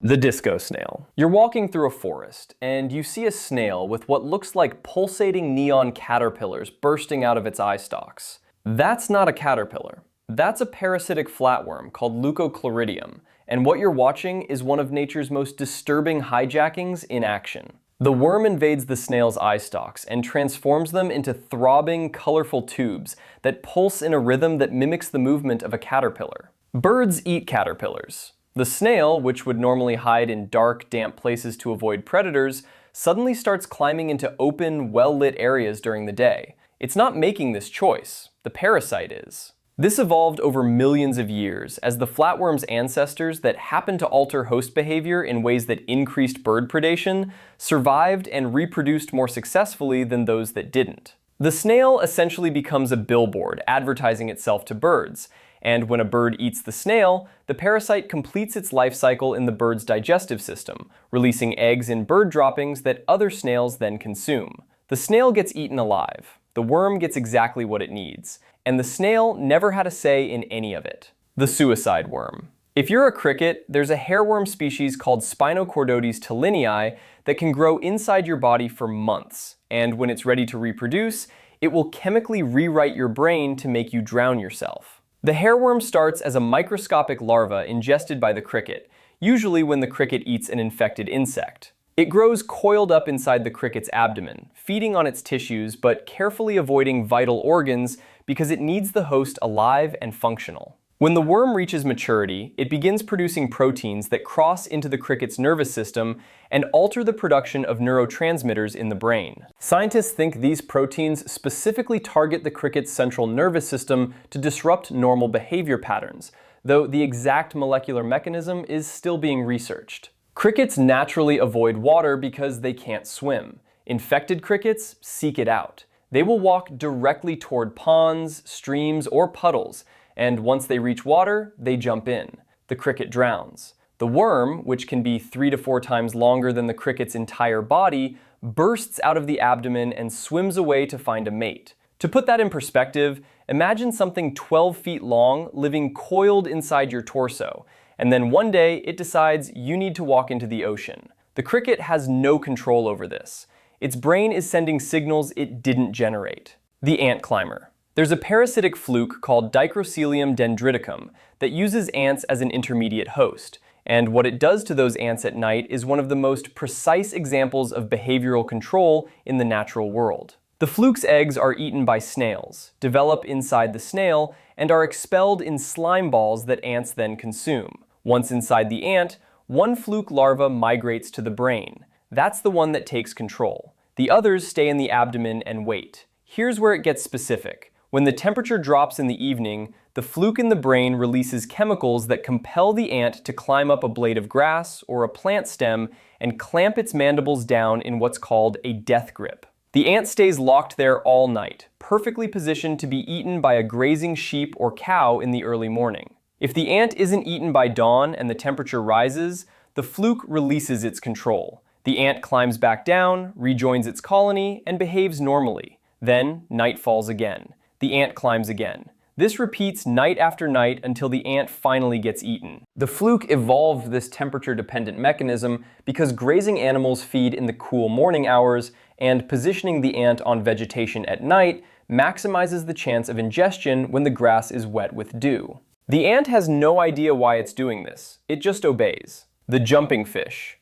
The disco snail. You're walking through a forest, and you see a snail with what looks like pulsating neon caterpillars bursting out of its eye stalks. That's not a caterpillar. That's a parasitic flatworm called Leucochloridium, and what you're watching is one of nature's most disturbing hijackings in action. The worm invades the snail's eye stalks and transforms them into throbbing, colorful tubes that pulse in a rhythm that mimics the movement of a caterpillar. Birds eat caterpillars. The snail, which would normally hide in dark, damp places to avoid predators, suddenly starts climbing into open, well-lit areas during the day. It's not making this choice. The parasite is. This evolved over millions of years as the flatworm's ancestors that happened to alter host behavior in ways that increased bird predation survived and reproduced more successfully than those that didn't. The snail essentially becomes a billboard advertising itself to birds, and when a bird eats the snail, the parasite completes its life cycle in the bird's digestive system, releasing eggs in bird droppings that other snails then consume. The snail gets eaten alive. The worm gets exactly what it needs, and the snail never had a say in any of it. The suicide worm. If you're a cricket, there's a hairworm species called Spinochordotes telinii that can grow inside your body for months, and when it's ready to reproduce, it will chemically rewrite your brain to make you drown yourself. The hairworm starts as a microscopic larva ingested by the cricket, usually when the cricket eats an infected insect. It grows coiled up inside the cricket's abdomen, feeding on its tissues but carefully avoiding vital organs because it needs the host alive and functional. When the worm reaches maturity, it begins producing proteins that cross into the cricket's nervous system and alter the production of neurotransmitters in the brain. Scientists think these proteins specifically target the cricket's central nervous system to disrupt normal behavior patterns, though the exact molecular mechanism is still being researched. Crickets naturally avoid water because they can't swim. Infected crickets seek it out. They will walk directly toward ponds, streams, or puddles, and once they reach water, they jump in. The cricket drowns. The worm, which can be 3 to 4 times longer than the cricket's entire body, bursts out of the abdomen and swims away to find a mate. To put that in perspective, imagine something 12 feet long living coiled inside your torso, and then one day it decides you need to walk into the ocean. The cricket has no control over this. Its brain is sending signals it didn't generate. The ant climber. There's a parasitic fluke called Dicrocelium dendriticum that uses ants as an intermediate host, and what it does to those ants at night is one of the most precise examples of behavioral control in the natural world. The fluke's eggs are eaten by snails, develop inside the snail, and are expelled in slime balls that ants then consume. Once inside the ant, one fluke larva migrates to the brain. That's the one that takes control. The others stay in the abdomen and wait. Here's where it gets specific. When the temperature drops in the evening, the fluke in the brain releases chemicals that compel the ant to climb up a blade of grass or a plant stem and clamp its mandibles down in what's called a death grip. The ant stays locked there all night, perfectly positioned to be eaten by a grazing sheep or cow in the early morning. If the ant isn't eaten by dawn and the temperature rises, the fluke releases its control. The ant climbs back down, rejoins its colony, and behaves normally. Then, night falls again. The ant climbs again. This repeats night after night until the ant finally gets eaten. The fluke evolved this temperature-dependent mechanism because grazing animals feed in the cool morning hours, and positioning the ant on vegetation at night maximizes the chance of ingestion when the grass is wet with dew. The ant has no idea why it's doing this. It just obeys. The jumping fish.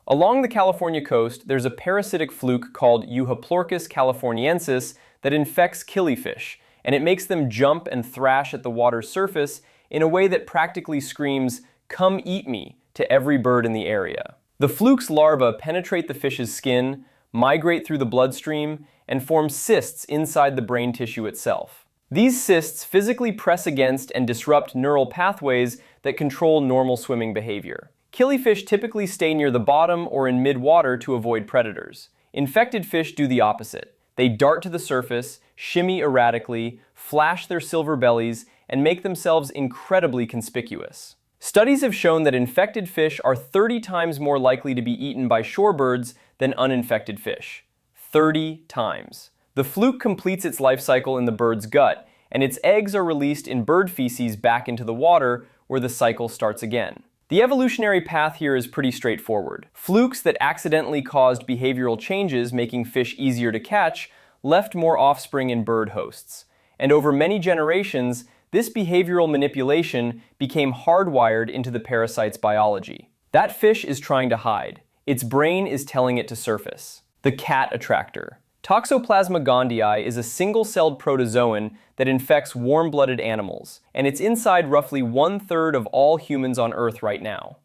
Along the California coast, there's a parasitic fluke called Euhoplorchus californiensis that infects killifish, and it makes them jump and thrash at the water's surface in a way that practically screams, "Come eat me," to every bird in the area. The fluke's larvae penetrate the fish's skin, migrate through the bloodstream, and form cysts inside the brain tissue itself. These cysts physically press against and disrupt neural pathways that control normal swimming behavior. Killifish typically stay near the bottom or in mid-water to avoid predators. Infected fish do the opposite. They dart to the surface, shimmy erratically, flash their silver bellies, and make themselves incredibly conspicuous. Studies have shown that infected fish are 30 times more likely to be eaten by shorebirds than uninfected fish. 30 times. The fluke completes its life cycle in the bird's gut, and its eggs are released in bird feces back into the water, where the cycle starts again. The evolutionary path here is pretty straightforward. Flukes that accidentally caused behavioral changes making fish easier to catch left more offspring in bird hosts. And over many generations, this behavioral manipulation became hardwired into the parasite's biology. That fish is trying to hide. Its brain is telling it to surface. The Cat Attractor. Toxoplasma gondii is a single-celled protozoan that infects warm-blooded animals, and it's inside roughly 1/3 of all humans on Earth right now.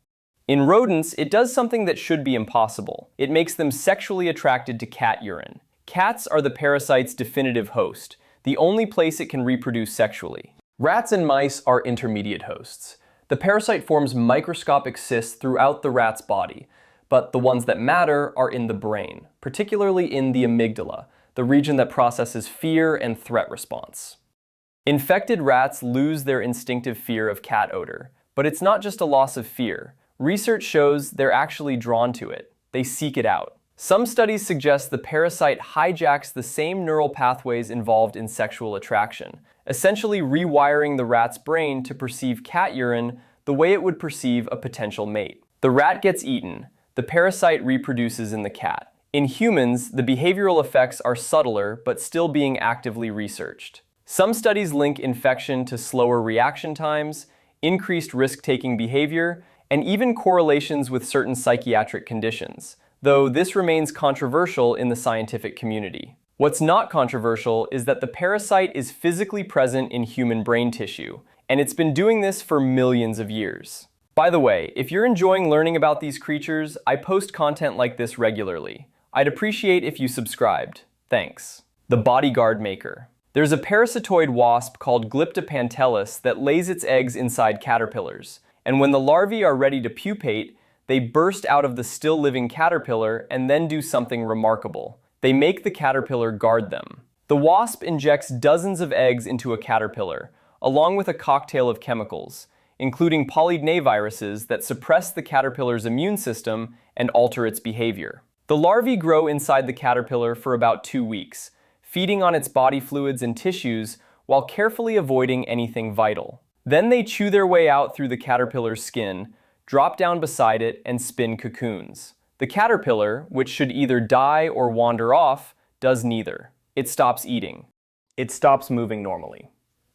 In rodents, it does something that should be impossible. It makes them sexually attracted to cat urine. Cats are the parasite's definitive host, the only place it can reproduce sexually. Rats and mice are intermediate hosts. The parasite forms microscopic cysts throughout the rat's body, but the ones that matter are in the brain, particularly in the amygdala, the region that processes fear and threat response. Infected rats lose their instinctive fear of cat odor, but it's not just a loss of fear. Research shows they're actually drawn to it. They seek it out. Some studies suggest the parasite hijacks the same neural pathways involved in sexual attraction, essentially rewiring the rat's brain to perceive cat urine the way it would perceive a potential mate. The rat gets eaten. The parasite reproduces in the cat. In humans, the behavioral effects are subtler but still being actively researched. Some studies link infection to slower reaction times, increased risk-taking behavior, and even correlations with certain psychiatric conditions, though this remains controversial in the scientific community. What's not controversial is that the parasite is physically present in human brain tissue, and it's been doing this for millions of years. By the way, if you're enjoying learning about these creatures, I post content like this regularly. I'd appreciate if you subscribed. Thanks. The Bodyguard Maker. There's a parasitoid wasp called Glyptopantellus that lays its eggs inside caterpillars, and when the larvae are ready to pupate, they burst out of the still-living caterpillar and then do something remarkable. They make the caterpillar guard them. The wasp injects dozens of eggs into a caterpillar, along with a cocktail of chemicals, including polyidnaviruses that suppress the caterpillar's immune system and alter its behavior. The larvae grow inside the caterpillar for about 2 weeks, feeding on its body fluids and tissues while carefully avoiding anything vital. Then they chew their way out through the caterpillar's skin, drop down beside it, and spin cocoons. The caterpillar, which should either die or wander off, does neither. It stops eating. It stops moving normally.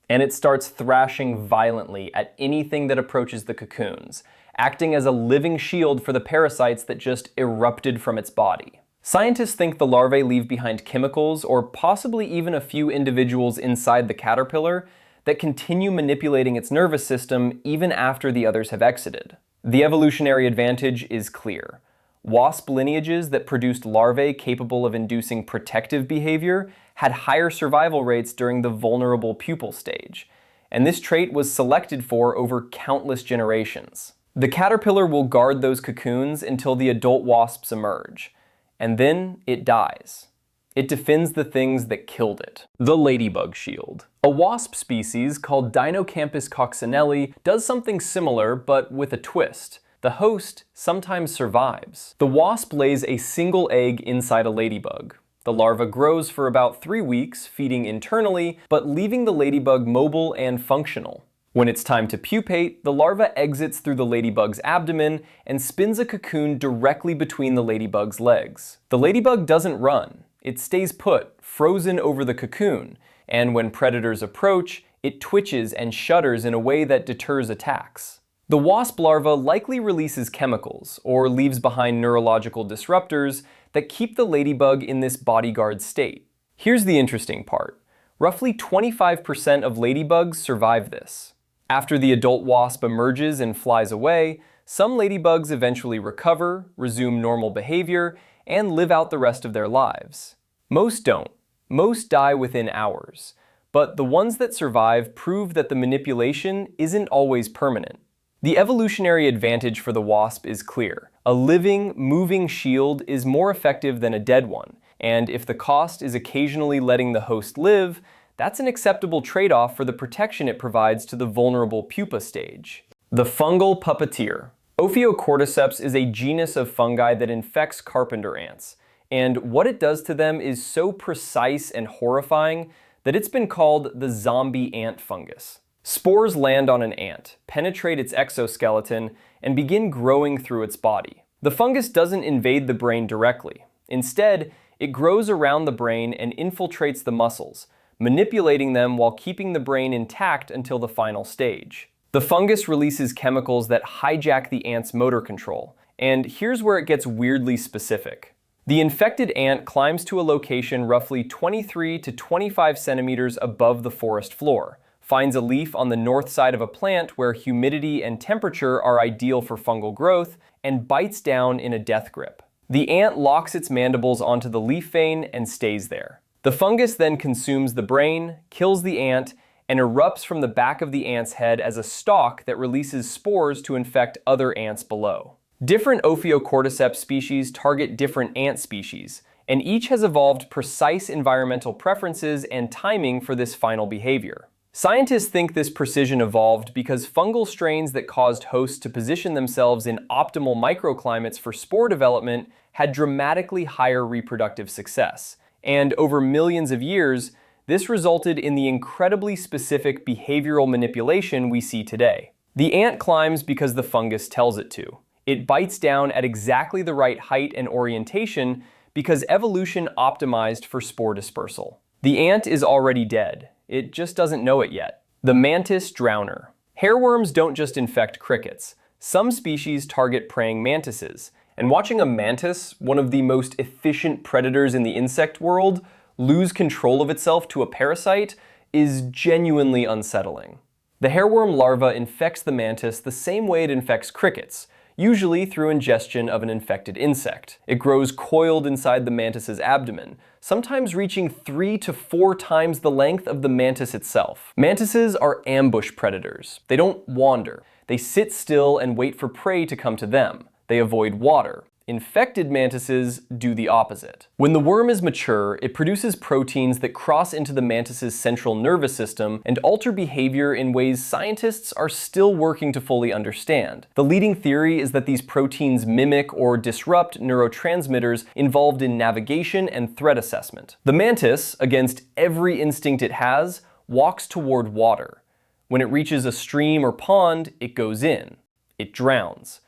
And it starts thrashing violently at anything that approaches the cocoons, acting as a living shield for the parasites that just erupted from its body. Scientists think the larvae leave behind chemicals or possibly even a few individuals inside the caterpillar that continue manipulating its nervous system even after the others have exited. The evolutionary advantage is clear. Wasp lineages that produced larvae capable of inducing protective behavior had higher survival rates during the vulnerable pupal stage, and this trait was selected for over countless generations. The caterpillar will guard those cocoons until the adult wasps emerge, and then it dies. It defends the things that killed it. The Ladybug Shield. A wasp species called Dinocampus coccinelli does something similar but with a twist. The host sometimes survives. The wasp lays a single egg inside a ladybug. The larva grows for about 3 weeks, feeding internally, but leaving the ladybug mobile and functional. When it's time to pupate, the larva exits through the ladybug's abdomen and spins a cocoon directly between the ladybug's legs. The ladybug doesn't run. It stays put, frozen over the cocoon, and when predators approach, it twitches and shudders in a way that deters attacks. The wasp larva likely releases chemicals, or leaves behind neurological disruptors that keep the ladybug in this bodyguard state. Here's the interesting part. Roughly 25% of ladybugs survive this. After the adult wasp emerges and flies away, some ladybugs eventually recover, resume normal behavior, and live out the rest of their lives. Most don't. Most die within hours. But the ones that survive prove that the manipulation isn't always permanent. The evolutionary advantage for the wasp is clear. A living, moving shield is more effective than a dead one, and if the cost is occasionally letting the host live, that's an acceptable trade-off for the protection it provides to the vulnerable pupa stage. The Fungal Puppeteer. Ophiocordyceps is a genus of fungi that infects carpenter ants, and what it does to them is so precise and horrifying that it's been called the zombie ant fungus. Spores land on an ant, penetrate its exoskeleton, and begin growing through its body. The fungus doesn't invade the brain directly. Instead, it grows around the brain and infiltrates the muscles, manipulating them while keeping the brain intact until the final stage. The fungus releases chemicals that hijack the ant's motor control, and here's where it gets weirdly specific. The infected ant climbs to a location roughly 23 to 25 centimeters above the forest floor, finds a leaf on the north side of a plant where humidity and temperature are ideal for fungal growth, and bites down in a death grip. The ant locks its mandibles onto the leaf vein and stays there. The fungus then consumes the brain, kills the ant, and erupts from the back of the ant's head as a stalk that releases spores to infect other ants below. Different Ophiocordyceps species target different ant species, and each has evolved precise environmental preferences and timing for this final behavior. Scientists think this precision evolved because fungal strains that caused hosts to position themselves in optimal microclimates for spore development had dramatically higher reproductive success. And over millions of years, this resulted in the incredibly specific behavioral manipulation we see today. The ant climbs because the fungus tells it to. It bites down at exactly the right height and orientation because evolution optimized for spore dispersal. The ant is already dead. It just doesn't know it yet. The Mantis Drowner. Hairworms don't just infect crickets. Some species target praying mantises. And watching a mantis, one of the most efficient predators in the insect world, lose control of itself to a parasite is genuinely unsettling. The hairworm larva infects the mantis the same way it infects crickets, usually through ingestion of an infected insect. It grows coiled inside the mantis's abdomen, sometimes reaching 3 to 4 times the length of the mantis itself. Mantises are ambush predators. They don't wander. They sit still and wait for prey to come to them. They avoid water. Infected mantises do the opposite. When the worm is mature, it produces proteins that cross into the mantis's central nervous system and alter behavior in ways scientists are still working to fully understand. The leading theory is that these proteins mimic or disrupt neurotransmitters involved in navigation and threat assessment. The mantis, against every instinct it has, walks toward water. When it reaches a stream or pond, it goes in. It drowns.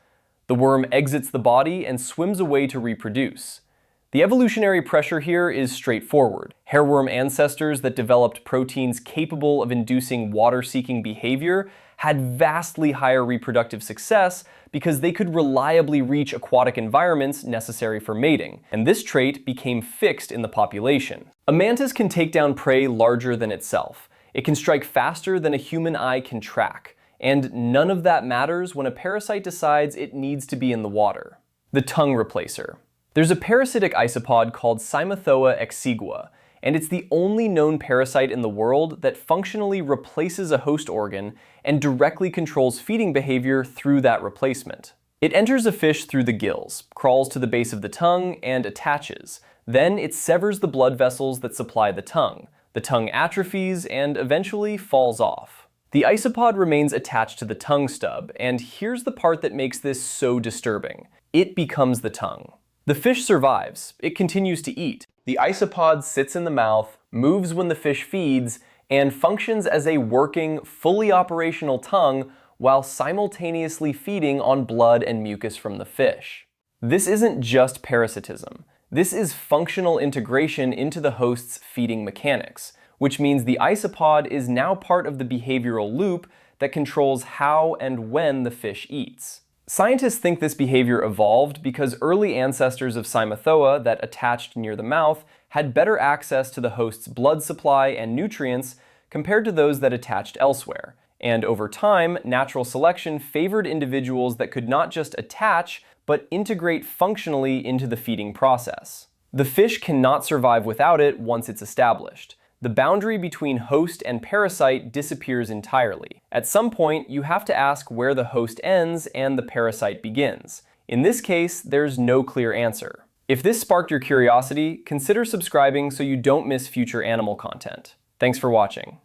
The worm exits the body and swims away to reproduce. The evolutionary pressure here is straightforward. Hairworm ancestors that developed proteins capable of inducing water-seeking behavior had vastly higher reproductive success because they could reliably reach aquatic environments necessary for mating, and this trait became fixed in the population. A mantis can take down prey larger than itself. It can strike faster than a human eye can track. And none of that matters when a parasite decides it needs to be in the water. The tongue replacer. There's a parasitic isopod called Cymothoa exigua, and it's the only known parasite in the world that functionally replaces a host organ and directly controls feeding behavior through that replacement. It enters a fish through the gills, crawls to the base of the tongue, and attaches. Then it severs the blood vessels that supply the tongue. The tongue atrophies and eventually falls off. The isopod remains attached to the tongue stub, and here's the part that makes this so disturbing. It becomes the tongue. The fish survives. It continues to eat. The isopod sits in the mouth, moves when the fish feeds, and functions as a working, fully operational tongue while simultaneously feeding on blood and mucus from the fish. This isn't just parasitism. This is functional integration into the host's feeding mechanics, which means the isopod is now part of the behavioral loop that controls how and when the fish eats. Scientists think this behavior evolved because early ancestors of Cymothoa that attached near the mouth had better access to the host's blood supply and nutrients compared to those that attached elsewhere. And over time, natural selection favored individuals that could not just attach, but integrate functionally into the feeding process. The fish cannot survive without it once it's established. The boundary between host and parasite disappears entirely. At some point, you have to ask where the host ends and the parasite begins. In this case, there's no clear answer. If this sparked your curiosity, consider subscribing so you don't miss future animal content. Thanks for watching.